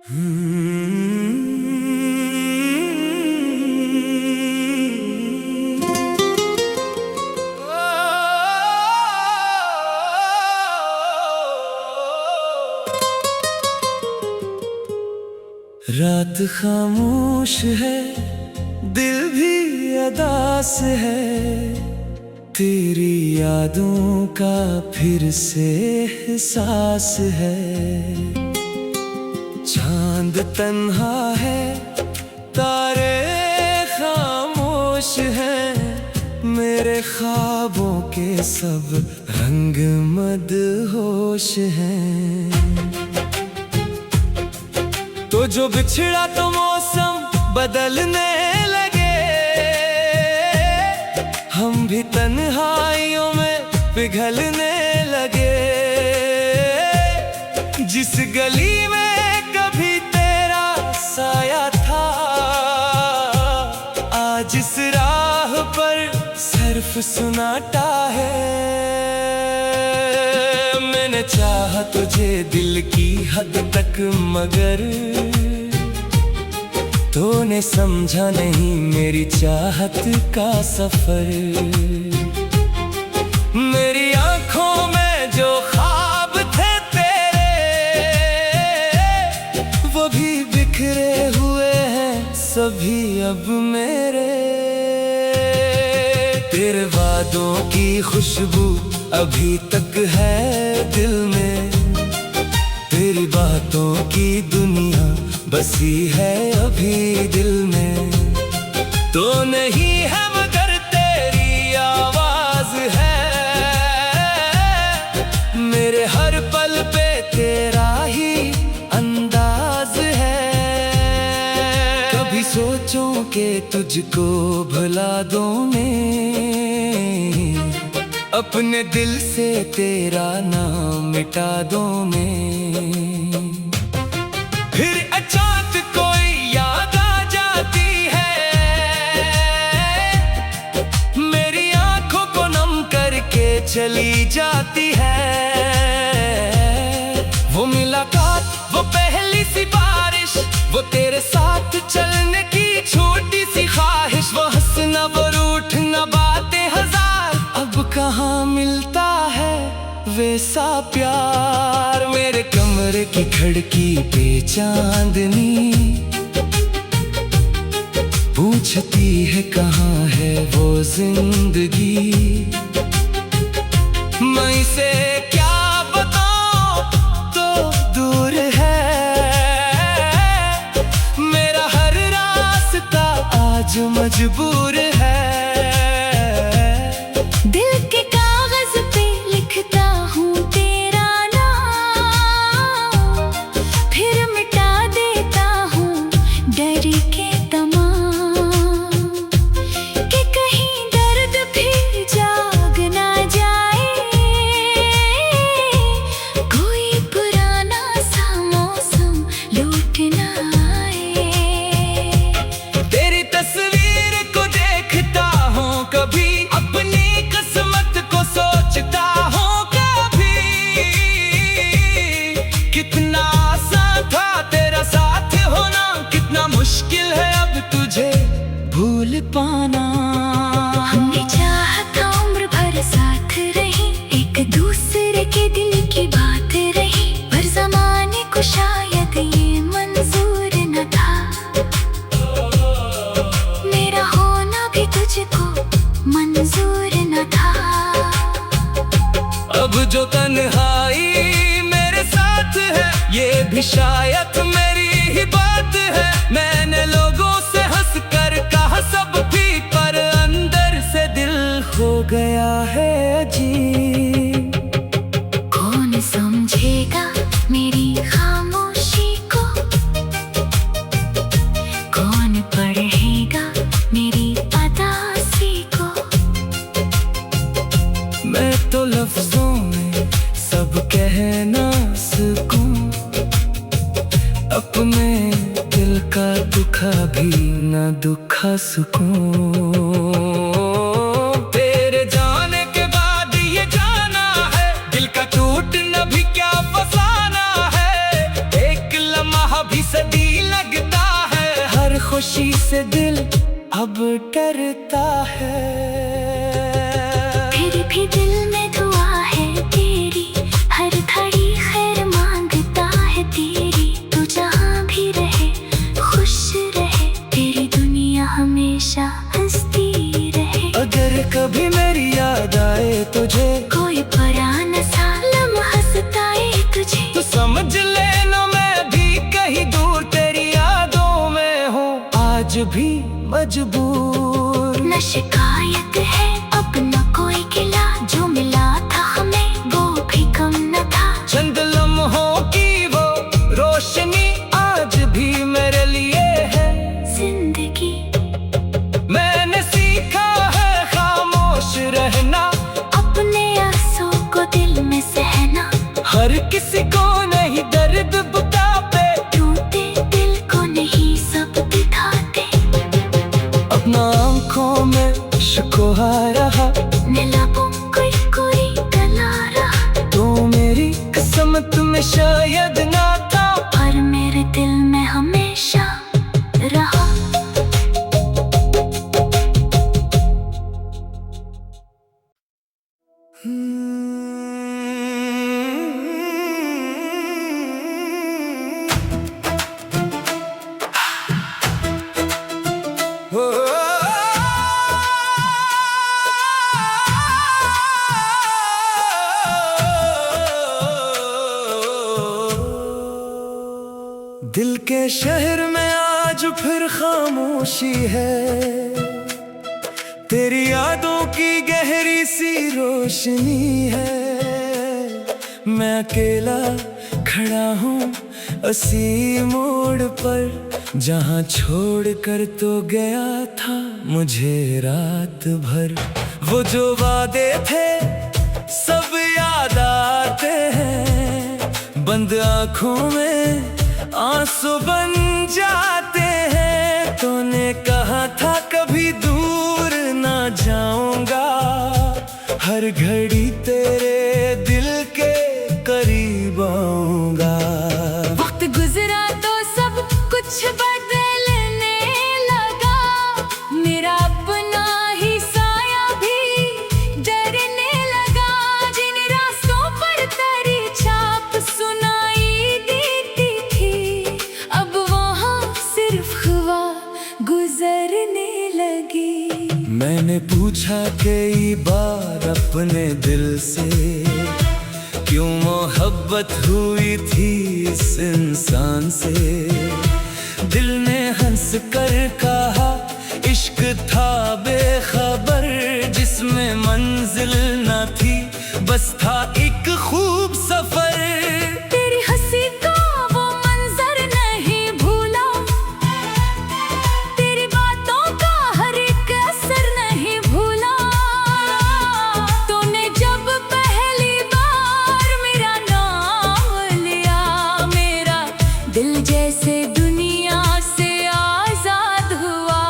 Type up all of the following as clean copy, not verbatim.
रात खामोश है, दिल भी अदास है, तेरी यादों का फिर से एहसास है। चांद तन्हा है, तारे खामोश हैं, मेरे ख्वाबों के सब रंग मदहोश हैं। तो जो बिछड़ा तो मौसम बदलने लगे, हम भी तन्हाइयों में पिघलने लगे। जिस गली में कभी तेरा साया था, आज इस राह पर सिर्फ सुनाटा है। मैंने चाहा तुझे दिल की हद तक, मगर तूने समझा नहीं मेरी चाहत का सफर। मेरी आंखों में जो ख्वाब थे तेरे, वो भी बिखरे हुए हैं सभी अब मेरे। तेरे वादों की खुशबू अभी तक है दिल में, तेरी बातों की दुनिया बसी है अभी दिल में। तो नहीं है मगर तेरी आवाज है, मेरे हर पल पे तेरा ही अंदाज है। कभी सोचूं कि तुझको भुला दूं मैं, अपने दिल से तेरा नाम मिटा दूं मैं। फिर अचानक कोई याद आ जाती है, मेरी आंखों को नम करके चली जाती है। वो मुलाकात, वो पहली सी बारिश, वो तेरे साथ चलने की छोटी सी ख्वाहिश, वो हंसना, वो रूठना, बातें हजार, अब कहाँ मिलता है वैसा प्यार। मेरे कमरे की खिड़की पे चांदनी पूछती है कहाँ है वो जिंदगी। मैं इसे क्या बताऊं, तो दूर है मेरा हर रास्ता, आज मजबूर है। दिल के कागज पे लिखता हूँ तेरा नाम, फिर मिटा देता हूँ डर के तमाम, कि कहीं दर्द फिर जाग ना जाए, कोई पुराना सा मौसम लौट ना आए। तेरी तस्वीर को देखता हूँ कभी, अपनी किस्मत को सोचता हूँ कभी, कितना आसान था तेरा साथ होना, कितना मुश्किल है अब तुझे भूल पाना। हमने चाहा था उम्र भर साथ रही, एक दूसरे के दिल की बात रही, पर ज़माने को शायद ये मंजूर न था, मेरा होना भी तुझको मंजूर न था। अब जो तन्हाई मेरे साथ है, ये भी शायद मेरी ही बात है। मैंने लोगों से हंस कर कहा सब भी, पर अंदर से दिल हो गया है अजीब। कौन समझेगा मेरी खामोशी को, कौन पढ़ेगा मेरी अदासी को। मैं तो लफ्जों में सब कह ना सकूं, अपने दिल का दुखा भी ना दुखा सकूं। तेरे जाने के बाद ये जाना है, दिल का टूटना भी क्या फसाना है, एक लम्हा भी सही से दिल अब डरता है। फिर भी दिल में दुआ है तेरी, हर घड़ी खैर मांगता है तेरी। तू जहाँ भी रहे खुश रहे, तेरी दुनिया हमेशा हंसती रहे। अगर कभी मेरी याद आए तुझे, कोई पुराना सा लम्हा सताए तुझे, तो समझ लेना मैं भी कहीं दूर तेरी यादों में हूँ आज भी मजबूर। न शिकायत है अब न कोई गिला, जो मिला था हमें वो भी कम न था। चंद लम्हों की वो रोशनी आज भी मेरे लिए है जिंदगी। मैंने सीखा है खामोश रहना, अपने आंसू को दिल में सहना। हर किसी को नहीं दर्द बुताते, टूटे दिल को नहीं सब दिखाते। अपना आंखों में शिकवा रहा, नीलापों कोई गला रहा। तो मेरी किस्मत में शायद ना था, पर मेरे दिल में हमेशा रहा। दिल के शहर में आज फिर खामोशी है, तेरी यादों की गहरी सी रोशनी है। मैं अकेला खड़ा हूँ उसी मोड़ पर, जहाँ छोड़ कर तो गया था मुझे रात भर। वो जो वादे थे सब याद आते हैं, बंद आँखों में आंसू बन जाते हैं। तूने कहा था कभी दूर ना जाऊंगा, हर घड़ी तेरे दिल के करीब आऊंगा। वक्त गुजरा तो सब कुछ बदलने लगा, मेरा अपना ही साया भी डरने लगा। जिन रास्तों पर तेरी छाप सुनाई देती थी, अब वहाँ सिर्फ हवा गुजरने लगी। मैंने पूछा कई बार अपने दिल से, क्यों मोहब्बत हुई थी इस इंसान से। दिल ने हंस कर कहा इश्क था बेखबर, जिसमें मंजिल न थी बस था एक खूब सफर। तेरी हंसी का वो मंजर नहीं भूला, तेरी बातों का हर एक असर नहीं भूला। तूने जब पहली बार मेरा नाम लिया, मेरा दिल जैसे दुनिया से आजाद हुआ।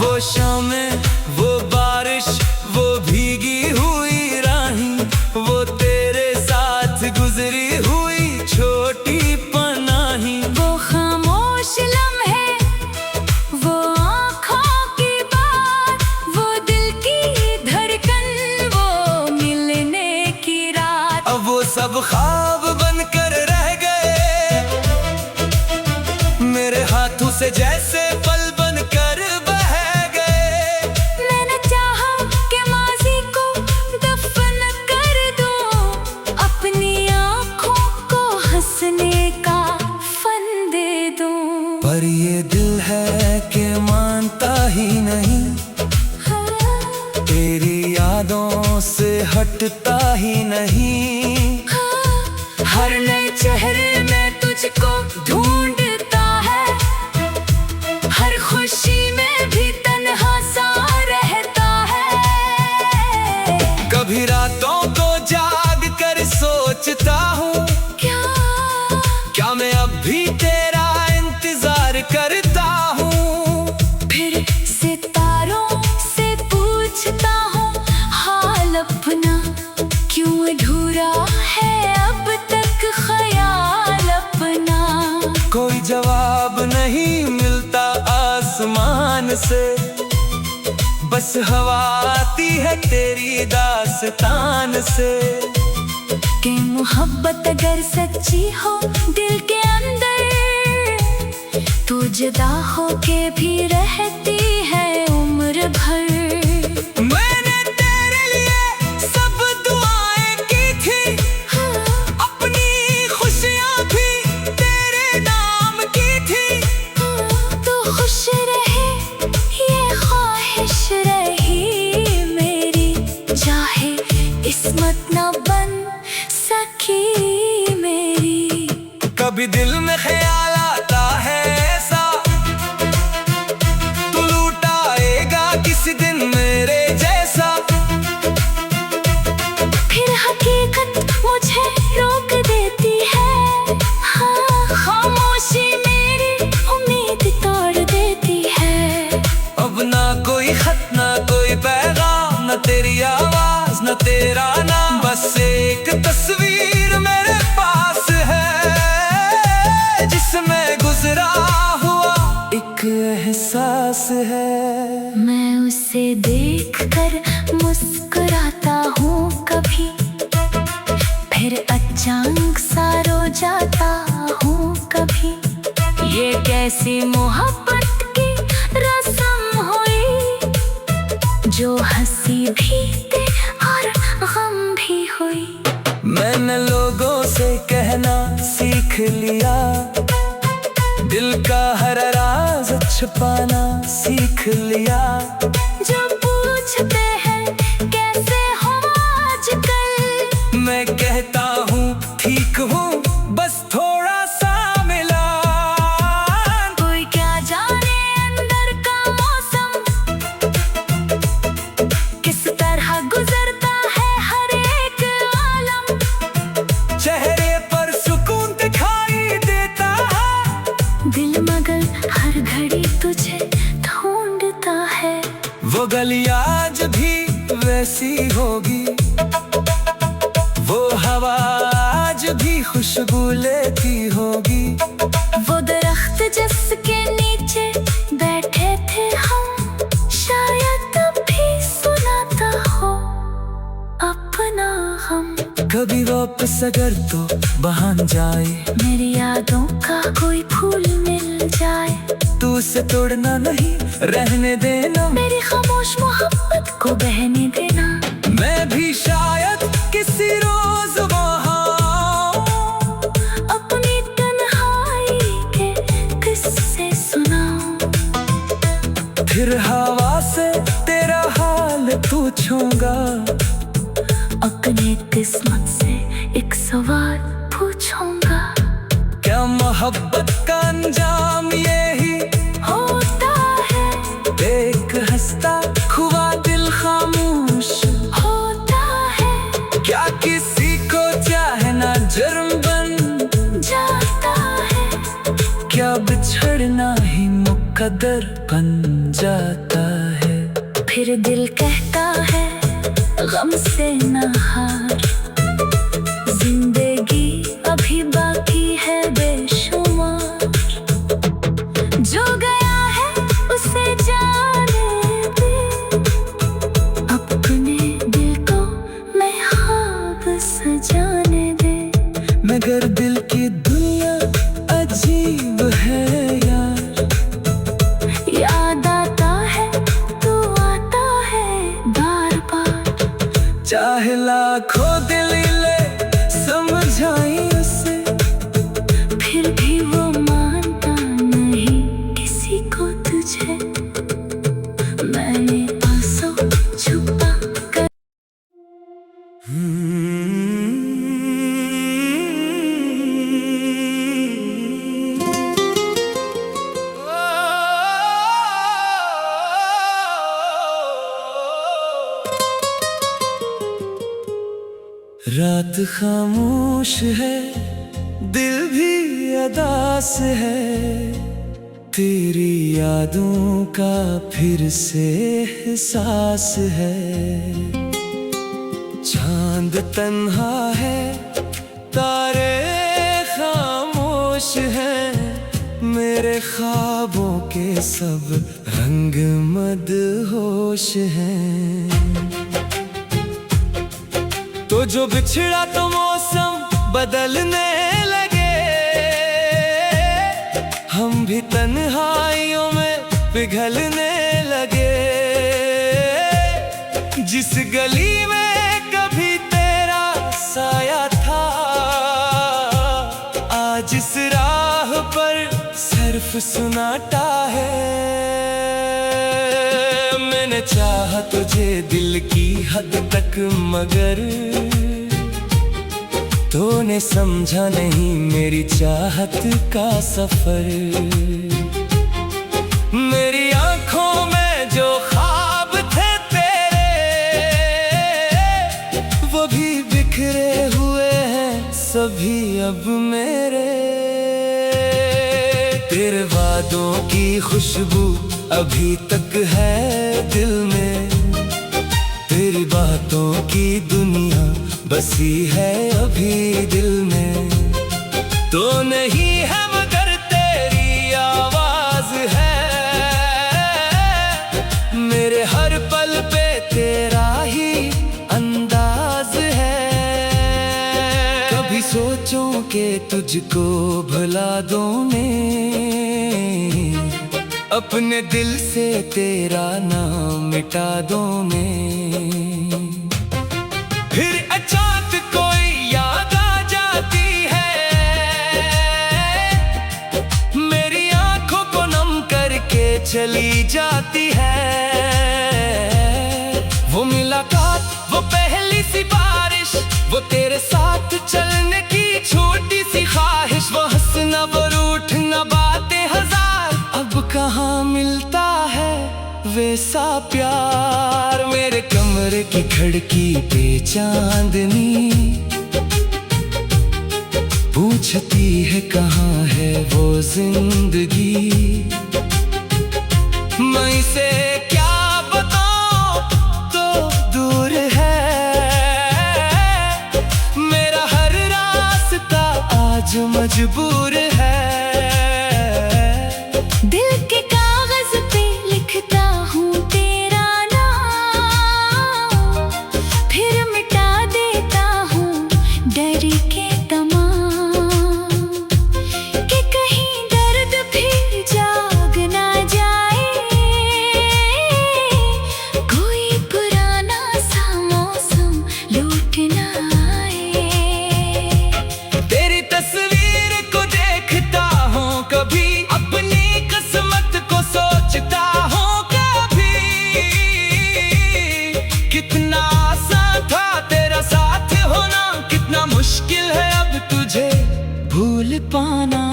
वो शामें वो बारिश वो भीगी हुई राही, वो तेरे साथ गुजरी हुई छोटी पनाही। वो खामोश लम्हे, वो आँखों की बात, वो दिल की धड़कन, वो मिलने की रात। अब वो सब ख्वाब बनकर रह गए, मेरे हाथों से जैसे पल बनकर बह गए। मैंने चाहा कि माज़ी को दफन कर दूं, अपनी आँखों को हंसने का फन दे दूं। पर ये दिल है कि मानता ही नहीं, तेरी यादों से हटता ही नहीं। हर नए चेहरे में तुझको ढूंढता है, हर खुशी में भी तन्हा सा रहता है। कभी रातों को जाग कर सोचता हूँ, क्या मैं अब भी तेरा इंतजार करता हूँ। फिर सितारों से पूछता हूँ हाल अपना, क्यों अधूरा है अब तक ख्याल अपना। कोई जवाब नहीं मिलता आसमां शान से। बस हवा आती है तेरी दास्तान से कि मोहब्बत अगर सच्ची हो दिल के अंदर, तो जुदा हो के भी रहती है उम्र भर। मैंने तेरे लिए सब दुआएं की थी, अपनी खुशियां भी तेरे नाम की थी। तो खुश रहे ये ख्वाहिश रही मेरी, चाहे किस्मत न बन सकी मेरी। कभी दिल में ख्याल आता है ऐसा, तू लूट आएगा किसी दिन मेरे जैसा। फिर हकीकत मुझे रोक देती है, हाँ खामोशी मेरी उम्मीद तोड़ देती है। अब ना कोई खत ना कोई पैगाम, न तेरी आवाज न तेरा नाम, बस एक तस्वीर मेरे पास है जिसमें गुजरा हुआ एक एहसास है। मैं उसे देखकर मुस्कुराता हूँ कभी, फिर अचानक सा रो जाता हूँ कभी। ये कैसी मोहब्बत की रस्म हुई, जो हंसी भी थी और गम भी हुई। मैंने लोगों से कहना सीख लिया, दिल का हर राज छुपाना सीख लिया। जो पूछते हैं कैसे हो आजकल, मैं कहता हूँ ठीक हूँ, बस थोड़ा सा मिला। कोई क्या जाने अंदर का मौसम किस तरह गुजरता है हर एक आलम। चेहरे पर सुकून दिखाई देता है, दिल मगर हर घड़ी तुझे ढूंढता है। वो गली आज भी वैसी होगी, वो हवा आज भी खुशबू लेती होगी। वो दरख्त जिसके नीचे बैठे थे हम, शायद तब भी सुनाता हो अपना हम। कभी वापस अगर तो बहन जाए, मेरी यादों का कोई फूल मिल जाए, तू उसे तोड़ना नहीं रहने देना, मेरी खामोश मोहब्बत को बहने देना। मैं भी शायद किसी रोज वहाँ अपनी तन्हाई के किस्से सुनाऊं, फिर हवा से तेरा हाल पूछूंगा, अपनी किस्मत से एक सवाल पूछूंगा। क्या मोहब्बत का अंजाम यही होता है एक हंसता हुआ दिल खामोश होता है, क्या किसी को चाहना जुर्म बन जाता है, क्या बिछड़ना ही मुकद्दर बन जाता है। फिर दिल कहता है गम से न हार, जिंदगी अभी बाकी है बेशुमार। जो गया है उसे जाने दे, अपने दिल को मैं ख्वाब सजाने दे। मगर दिल की दुनिया अजीब है यार, याद आता है तू आता है बार बार। चाहे लाखों दिल ले समझाई उसे, फिर भी वो मानता नहीं किसी को तुझे। मैंने आंसू छुपा कर रात खामोश है, दिल भी अदास है, तेरी यादों का फिर से एहसास है। चांद तन्हा है, तारे खामोश हैं, मेरे ख्वाबों के सब रंग मदहोश हैं। तो जो बिछड़ा तो मौसम बदलने लगे, हम भी तन्हाइयों में पिघलने लगे। जिस गली में कभी तेरा साया था, आज इस राह पर सिर्फ सुनाता है। मैंने चाहा तुझे दिल की हद तक, मगर तूने समझा नहीं मेरी चाहत का सफर। मेरी आंखों में जो ख्वाब थे तेरे, वो भी बिखरे हुए हैं सभी अब मेरे। तेरे वादों की खुशबू अभी तक है दिल में, तेरी बातों की दुनिया बसी है अभी दिल में। तो नहीं है मगर तेरी आवाज है, मेरे हर पल पे तेरा ही अंदाज है। कभी सोचूं कि तुझको भुला दूं मैं, अपने दिल से तेरा नाम मिटा दूं मैं। फिर अचानक कोई याद आ जाती है, मेरी आंखों को नम करके चली जाती है। वो मुलाकात, वो पहली सी बारिश, वो तेरे साथ चलने की छोटी सी ख्वाहिश, वो हंसना, वो रूठना, बातें हजार, अब कहाँ मिलता है वैसा प्यार। मेरे कमरे की खिड़की पे चांदनी पूछती है कहाँ है वो जिंदगी। मैं इसे क्या बताऊं तो दूर है, मेरा हर रास्ता आज मजबूर है। दिल के कागज पे लिखता हूँ तेरा नाम, फिर मिटा देता हूँ डर के तमाम, कि कहीं दर्द फिर जाग ना जाए, कोई पुराना सा मौसम लौट ना आए। तेरी तस्वीर को देखता हूँ कभी, अपनी किस्मत को सोचता हूँ कभी। कितना आसान था तेरा साथ होना, कितना मुश्किल है अब तुझे भूल पाना।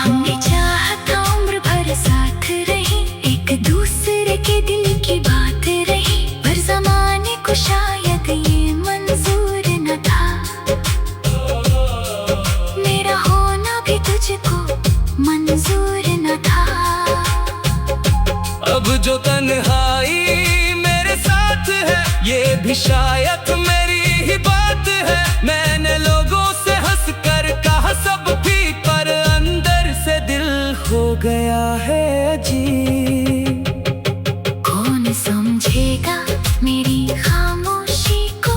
हमने चाहा था उम्र भर साथ रही, एक दूसरे के दिल की बात रही, पर ज़माने को शायद ये मंजूर न था, मेरा होना भी तुझको मंजूर न था। अब जो तन्हाई मेरे साथ है, ये भी शायद मेरी ही बात है। मैंने लोगों से हंस कर कहा सब ठीक, पर अंदर से दिल हो गया है अजीब। कौन समझेगा मेरी खामोशी को,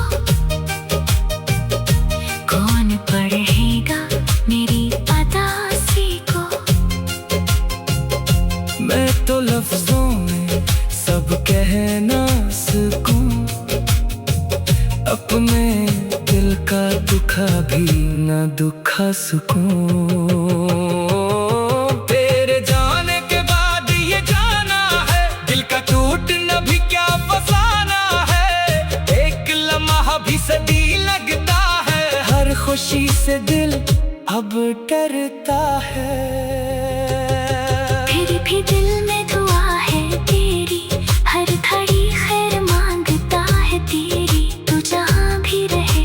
कौन पढ़ेगा मेरी अदासी को। मैं तो लफ्जों में सब कह ना सकूं, अपने दिल का दुखा भी न दुखा सकूं। तेरे जाने के बाद ये जाना है, दिल का टूटना भी क्या फसाना है। एक लम्हा भी सदी लगता है, हर खुशी से दिल अब डरता है। फिर भी दिल में दुआ है तेरी, हर घड़ी खैर मांगता है तेरी। तू जहाँ भी रहे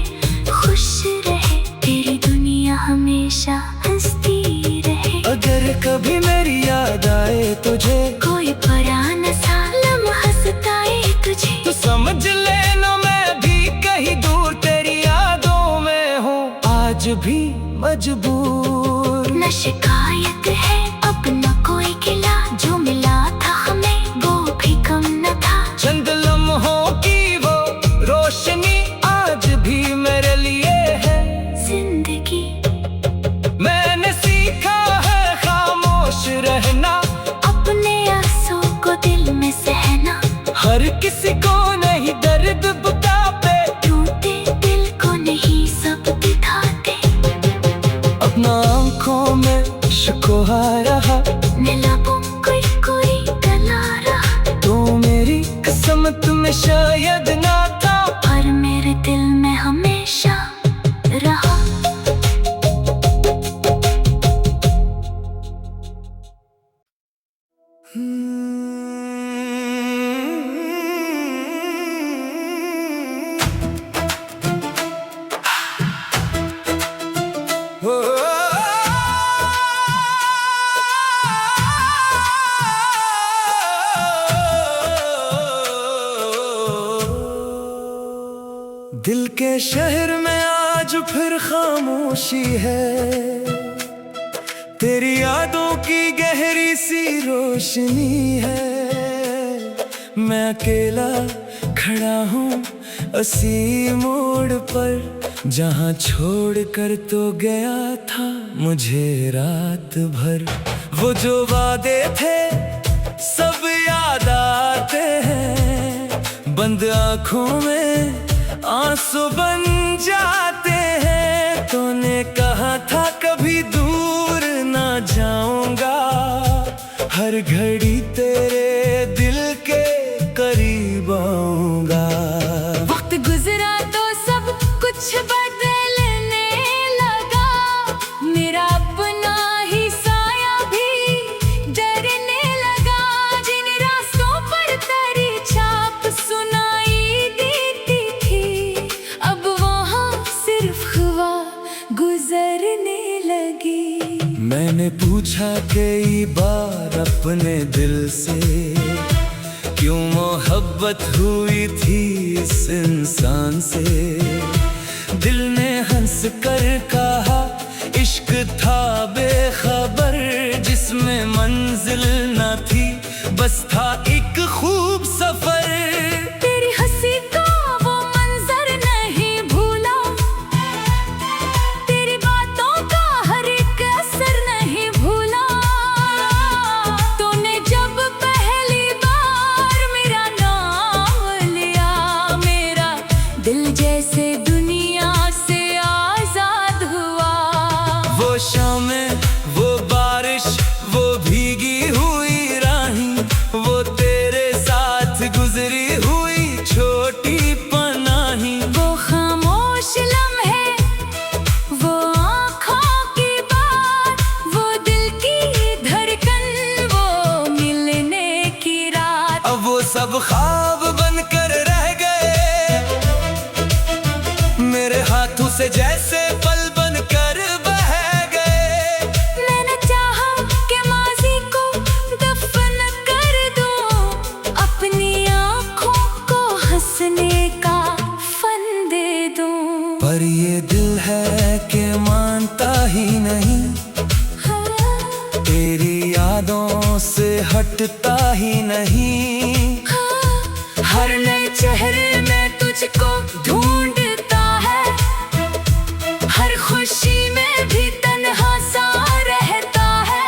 खुश रहे, तेरी दुनिया हमेशा हंसती रहे। अगर कभी मेरी याद आए तुझे, कोई पुराना सा लम्हा सताए तुझे, तो समझ लेना मैं भी कहीं दूर तेरी यादों में हूँ, आज भी मजबूर। न शिकायत है अब न कोई गिला, जो मिला था हमें वो भी कम न था। चंद लम्हों की वो रोशनी आज भी मेरे लिए है जिंदगी। मैंने सीखा है खामोश रहना, अपने आंसू को दिल में सहना। हर किसी को नहीं दर्द बुताते, टूटे दिल को नहीं सब दिखाते। अपना आंखों में शिकवा रहा, नीलापों कोई कोई गला रहा। तो मेरी किस्मत में शायद ना था, पर मेरे दिल में हमेशा रहा। दिल के शहर में आज फिर खामोशी है, तेरी यादों की गहरी सी रोशनी है। मैं अकेला खड़ा हूँ उसी मोड़ पर, जहाँ छोड़ कर तो गया था मुझे रात भर। वो जो वादे थे सब याद आते हैं, बंद आँखों में आंसू बन जाते हैं। तूने कहा था कभी दूर ना जाऊंगा, हर घड़ी तेरे दिल के करीब आऊंगा। वक्त गुजरा तो सब कुछ बदलने लगा, मेरा अपना ही साया भी डरने लगा। जिन रास्तों पर तेरी छाप सुनाई देती थी, अब वहाँ सिर्फ हवा गुजरने लगी। मैंने पूछा कई बार अपने दिल से, क्यों मोहब्बत हुई थी इस इंसान से। दिल ने हंस कर कहा इश्क था बेखबर, जिसमें मंजिल न थी बस था एक खूब सफर। तेरी हंसी का वो मंजर नहीं भूला, तेरी बातों का हर एक असर नहीं भूला। तूने जब पहली बार मेरा नाम लिया, मेरा दिल जैसे दुनिया से आजाद हुआ। वो शामें, वो बारिश, वो भीगी हुई राहें, वो तेरे साथ गुजरी हुई छोटी पनाही। वो खामोश लम्हे, वो आँखों की बात, वो दिल की धड़कन, वो मिलने की रात। अब वो सब ख्वाब बनकर रह गए, मेरे हाथों से जैसे पल बनकर बह गए। मैंने चाहा कि माज़ी को दफन कर दूं, अपनी आँखों को हंसने का फन दे दूं। पर ये दिल है कि मानता ही नहीं, तेरी यादों से हटता ही नहीं। हर नए चेहरे में तुझको ढूंढता है, हर खुशी में भी तन्हा सा रहता है।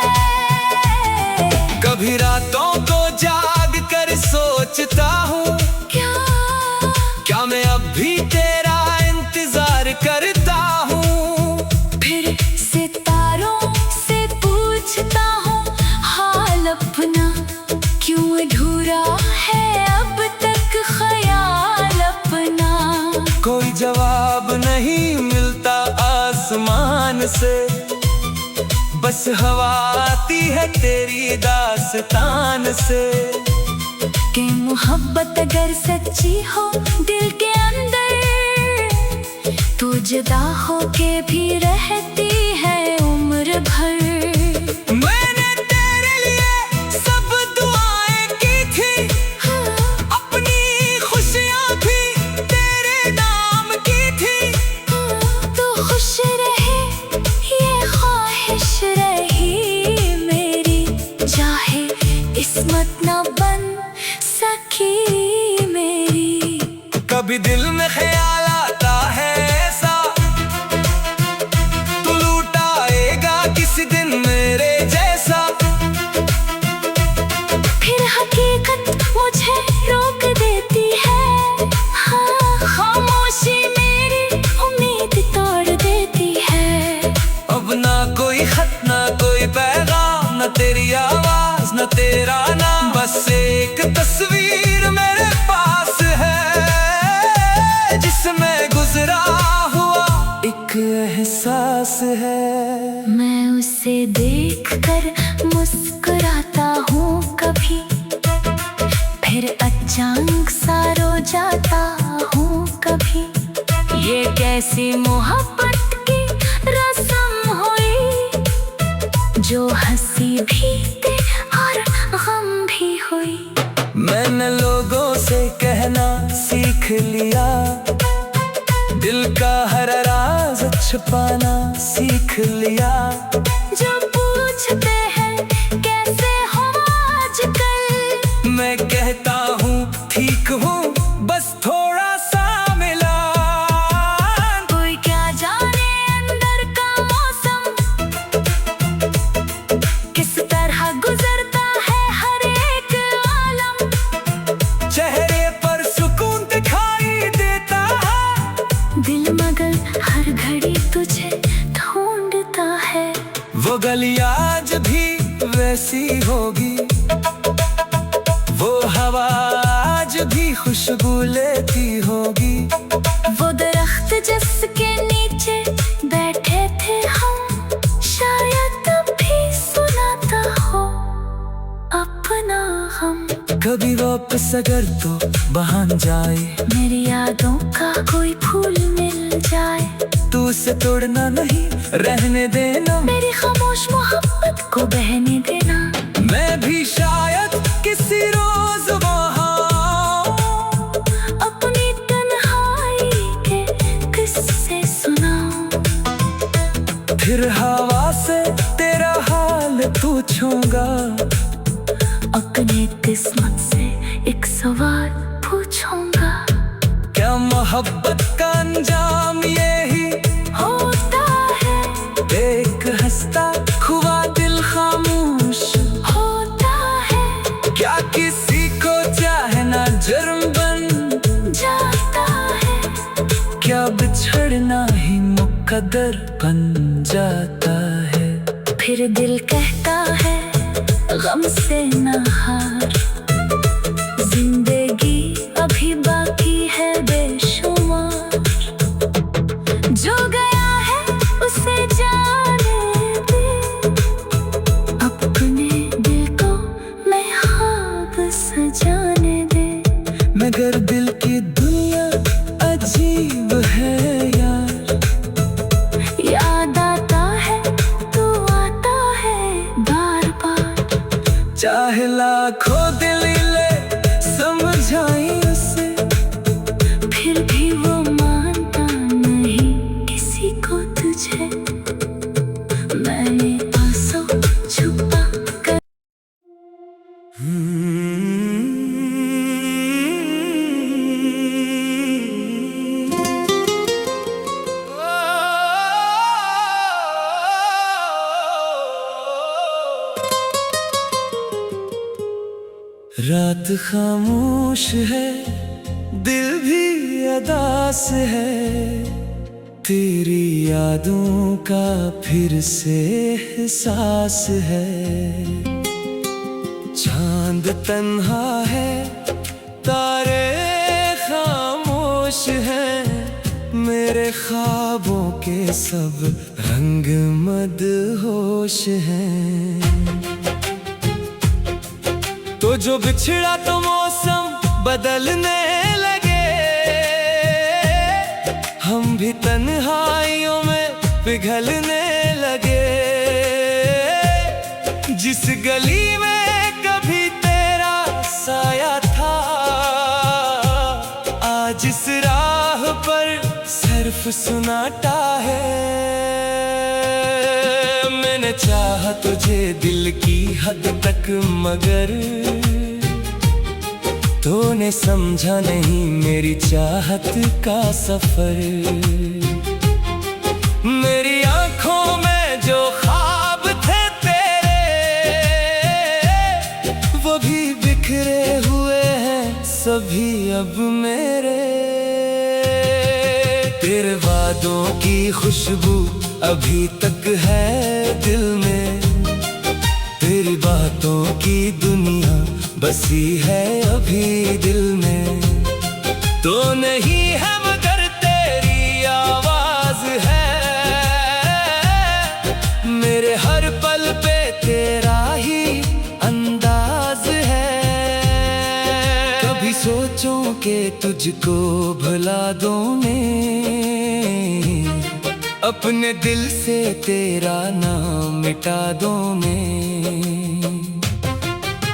कभी रातों को जाग कर सोचता हूँ, क्या मैं अब भी तेरा इंतजार करता हूँ। फिर सितारों से पूछता हूँ हाल अपना, क्यों अधूरा है अब तक ख्याल अपना। कोई जवाब नहीं मिलता आसमान से, बस हवा आती है तेरी दास्तान से। कि मोहब्बत अगर सच्ची हो दिल के अंदर, तो जुदा हो के भी रहती है उम्र भर। मैंने तेरे लिए सब दुआएं की थी, अपनी खुशियाँ भी तेरे नाम की थी। तो खुश रहे ये ख्वाहिश रहे, एक तस्वीर मेरे पास है, जिसमें गुजरा हुआ एक एहसास है। मैं उसे देखकर मुस्कुराता हूँ कभी, फिर अचानक सा रो जाता हूँ कभी। ये कैसी मोहब्बत की रस्म हुई, जो हंसी भी थी और गम भी हुई। मैंने लोगों से कहना सीख लिया, दिल का हर राज छुपाना सीख लिया। जो पूछते हैं कैसे हो आजकल, मैं कहता हूँ ठीक हूँ, बस थोड़ा सा मिला। कोई क्या जाने अंदर का मौसम किस तरह गुजरता है हर एक आलम। चेहरे पर सुकून दिखाई देता है, दिल मगर हर घड़ी तुझे ढूंढता है। वो गली आज भी वैसी होगी, वो हवा आज भी खुशबू लेती होगी। वो दरख्त जिसके नीचे बैठे थे हम, शायद तब भी सुनाता हो अपना हम। कभी वापस अगर तो बहन जाए, मेरी यादों का कोई फूल मिल जाए, तू उसे तोड़ना नहीं, रहने देना। मेरी खामोश मोहब्बत को बहने देना। मैं भी शायद किसी रोज वहाँ अपनी तन्हाई के किस्से सुनाऊं, फिर हवा से तेरा हाल पूछूंगा। अपनी किस्मत से एक सवाल पूछूंगा। क्या मोहब्बत का अंजाम यही होता है, एक हंसता हुआ दिल खामोश होता है, क्या किसी को चाहना जुर्म बन जाता है, क्या बिछड़ना ही मुकद्दर बन जाता है। फिर दिल कहता है गम से न हार, जिंदगी अभी बाकी है बेशुमार। जो गया है उसे जाने दे, अपने दिल को मैं ख्वाब सजाने दे। मगर दिल की दुनिया अजीब है यार, याद आता है तू आता है बार बार। चाहे लाखों दिल ले समझाई उसे, फिर भी वो मानता नहीं किसी को तुझे। मैंने आंसू छुपा कर रात खामोश है, दिल भी अदास है, तेरी यादों का फिर से एहसास है। चांद तन्हा है, तारे खामोश हैं, मेरे ख्वाबों के सब रंग मदहोश हैं। तो जो बिछड़ा तो मौसम बदलने लगे, हम भी तन्हाइयों में पिघलने लगे। जिस गली में कभी तेरा साया था, आज इस राह पर सिर्फ सुनाटा है। मैंने चाहा तुझे दिल की हद तक, मगर तूने समझा नहीं मेरी चाहत का सफर। मेरी आंखों में जो ख्वाब थे तेरे, वो भी बिखरे हुए हैं सभी अब मेरे। तेरे वादों की खुशबू अभी तक है दिल में, तेरी बातों की दुनिया बसी है अभी दिल में, तो नहीं है मगर तेरी आवाज है। मेरे हर पल पे तेरा ही अंदाज है। कभी सोचूं कि तुझको भुला दूं मैं, अपने दिल से तेरा नाम मिटा दूं मैं।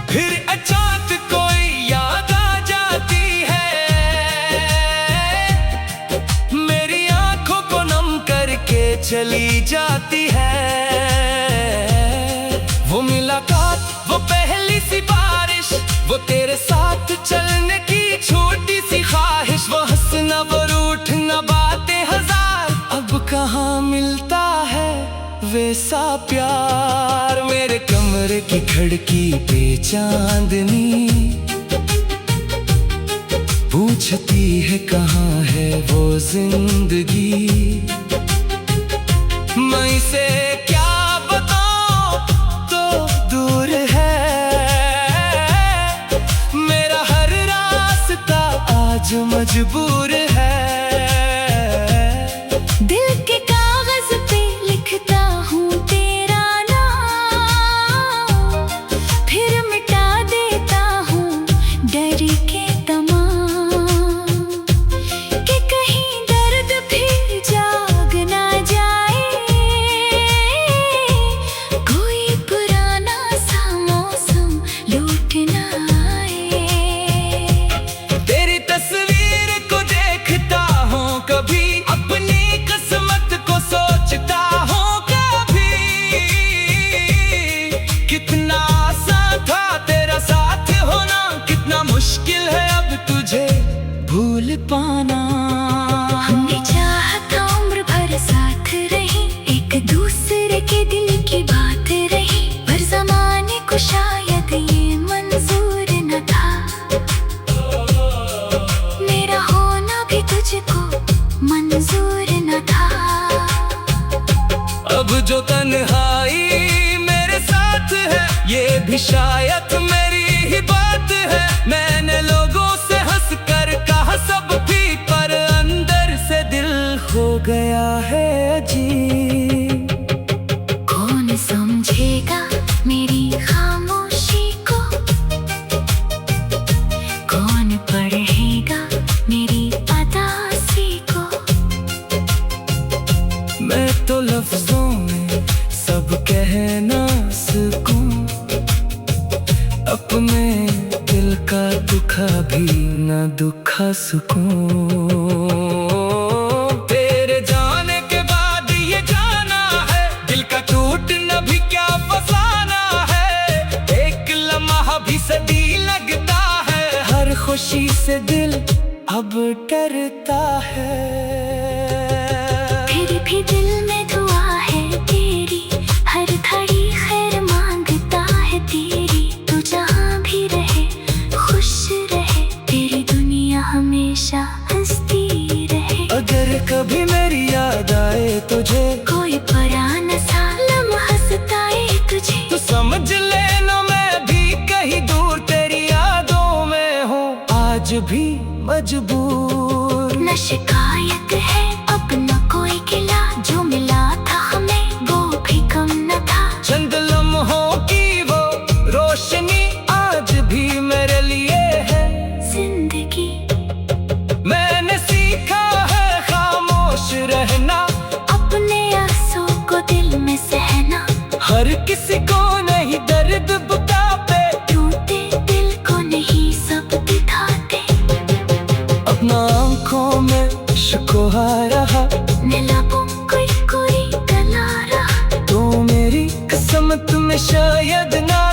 फिर अचानक कोई याद आ जाती है, मेरी आंखों को नम करके चली जाती है। वो मुलाकात, वो पहली सी बारिश, वो तेरे साथ चलने की छोटी सी ख्वाहिश, वो हंसना, वो रूठना, बातें हजार, अब कहाँ मिलता है वैसा प्यार। मेरे कमरे की खिड़की पे चांदनी पूछती है कहाँ है वो जिंदगी। मैं इसे क्या बताऊं तो दूर है, मेरा हर रास्ता आज मजबूर है। दिल के कागज पे लिखता हूँ तेरा नाम, फिर मिटा देता हूँ डर के तमाम, कि कहीं दर्द फिर जाग ना जाए, कोई पुराना सा मौसम लौट ना आए। तेरी तस्वीर को देखता हूँ कभी, अपनी किस्मत को सोचता हूँ कभी। कितना आसान था तेरा साथ होना, कितना मुश्किल है अब तुझे भूल पाना। हमने चाहा था उम्र भर साथ रही, एक दूसरे के दिल की बात रही, पर ज़माने को शायद ये मंजूर न था, मेरा होना भी तुझको मंजूर न था। अब जो तन्हाई मेरे साथ है, ये भी शायद मेरी ही बात है। मैंने लोगों से हंस कर कहा सब भी, पर अंदर से दिल हो गया है अजीब। कौन समझेगा मेरी खामोशी को, कौन पढ़ेगा मेरी अदासी को। मैं तो लफ्जों में सब कह ना सकूं, अपने दिल का दुखा भी न दुखा सकूं। तेरे जाने के बाद ये जाना है, दिल का टूटना भी क्या फसाना है। एक लम्हा भी सदी लगता है, हर खुशी से दिल अब डरता है। फिर भी दिल में दुआ है तेरी, हर घड़ी खैर मांगता है तेरी। तू जहाँ भी रहे खुश रहे, तेरी दुनिया हमेशा हंसती रहे। अगर कभी मेरी याद आए तुझे, कोई पुराना सा लम्हा सताए तुझे, तो समझ लेना मैं भी कहीं दूर तेरी यादों में हूँ आज भी मजबूर। न शिकायत है अब न कोई गिला, जो मिला था हमें वो भी कम न था। चंद लम्हों की वो रोशनी आज भी मेरे लिए है जिंदगी। मैंने सीखा है खामोश रहना, अपने आंसू को दिल में सहना, हर किसी को नहीं दर्द बताते, टूटे दिल को नहीं सब दिखाते। अपना आंखों में इश्क़ आ रहा, नीलापों कोई कोई गला रहा, तो मेरी किस्मत में शायद ना